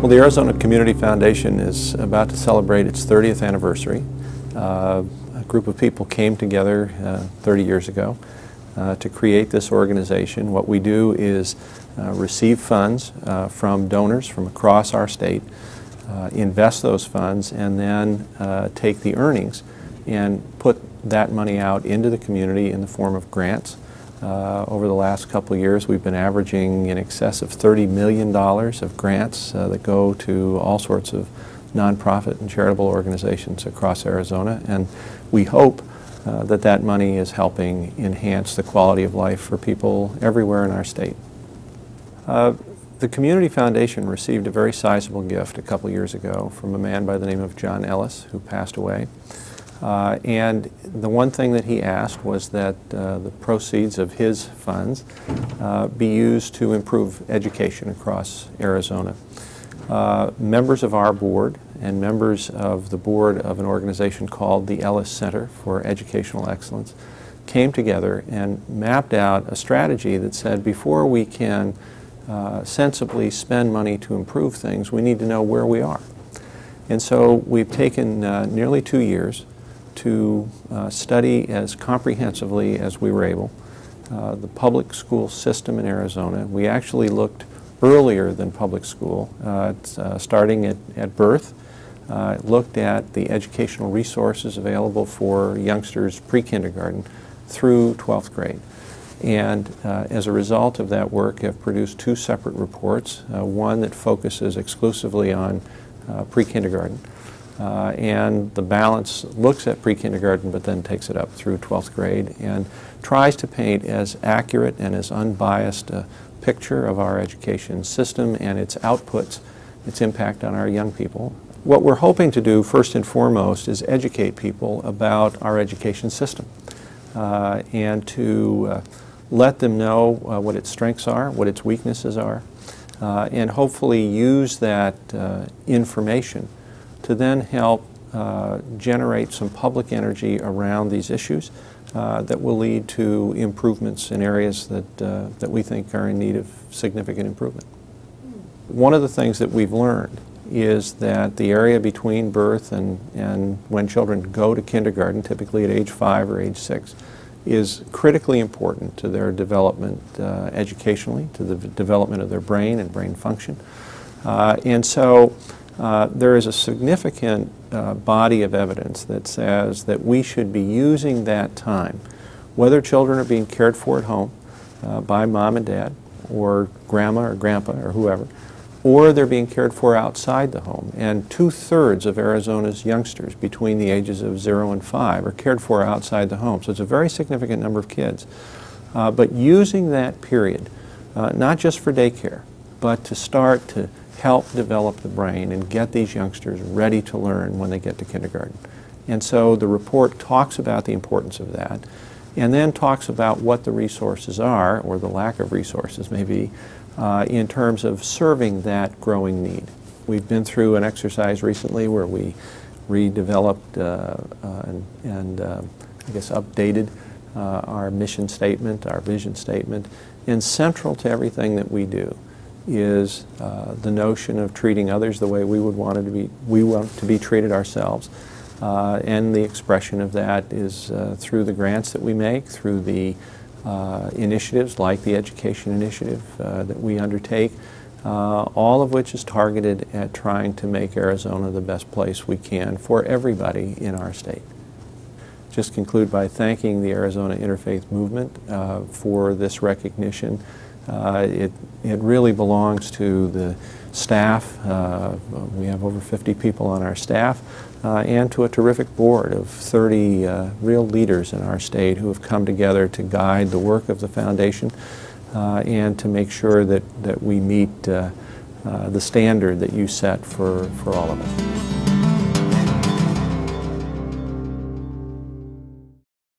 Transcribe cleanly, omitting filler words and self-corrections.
Well, the Arizona Community Foundation is about to celebrate its 30th anniversary. A group of people came together 30 years ago to create this organization. What we do is receive funds from donors from across our state, invest those funds, and then take the earnings and put that money out into the community in the form of grants. Over the last couple of years, we've been averaging in excess of $30 million of grants that go to all sorts of nonprofit and charitable organizations across Arizona, and we hope that that money is helping enhance the quality of life for people everywhere in our state. The Community Foundation received a very sizable gift a couple of years ago from a man by the name of John Ellis, who passed away. And the one thing that he asked was that the proceeds of his funds be used to improve education across Arizona. Members of our board and members of the board of an organization called the Ellis Center for Educational Excellence came together and mapped out a strategy that said before we can sensibly spend money to improve things, we need to know where we are. And so we've taken nearly 2 years to study as comprehensively as we were able the public school system in Arizona. We actually looked earlier than public school, starting at birth, looked at the educational resources available for youngsters pre-kindergarten through 12th grade. And as a result of that work, have produced 2 separate reports, one that focuses exclusively on pre-kindergarten, and the balance looks at pre-kindergarten but then takes it up through 12th grade and tries to paint as accurate and as unbiased a picture of our education system and its outputs, its impact on our young people. What we're hoping to do first and foremost is educate people about our education system and to let them know what its strengths are, what its weaknesses are, and hopefully use that information to then help generate some public energy around these issues that will lead to improvements in areas that we think are in need of significant improvement. One of the things that we've learned is that the area between birth and when children go to kindergarten, typically at age 5 or age 6, is critically important to their development educationally, to the development of their brain and brain function. And so there is a significant body of evidence that says that we should be using that time, whether children are being cared for at home by mom and dad or grandma or grandpa or whoever, or they're being cared for outside the home. And 2/3 of Arizona's youngsters between the ages of 0 and 5 are cared for outside the home. So it's a very significant number of kids. But using that period, not just for daycare, but to start to help develop the brain and get these youngsters ready to learn when they get to kindergarten. And so the report talks about the importance of that and then talks about what the resources are, or the lack of resources maybe, in terms of serving that growing need. We've been through an exercise recently where we redeveloped and I guess updated our mission statement, our vision statement, and central to everything that we do is the notion of treating others the way we want to be treated ourselves. And the expression of that is through the grants that we make, through the initiatives like the Education Initiative that we undertake, all of which is targeted at trying to make Arizona the best place we can for everybody in our state. Just conclude by thanking the Arizona Interfaith Movement for this recognition. It really belongs to the staff. We have over 50 people on our staff, and to a terrific board of 30 real leaders in our state who have come together to guide the work of the foundation and to make sure that we meet the standard that you set for all of us.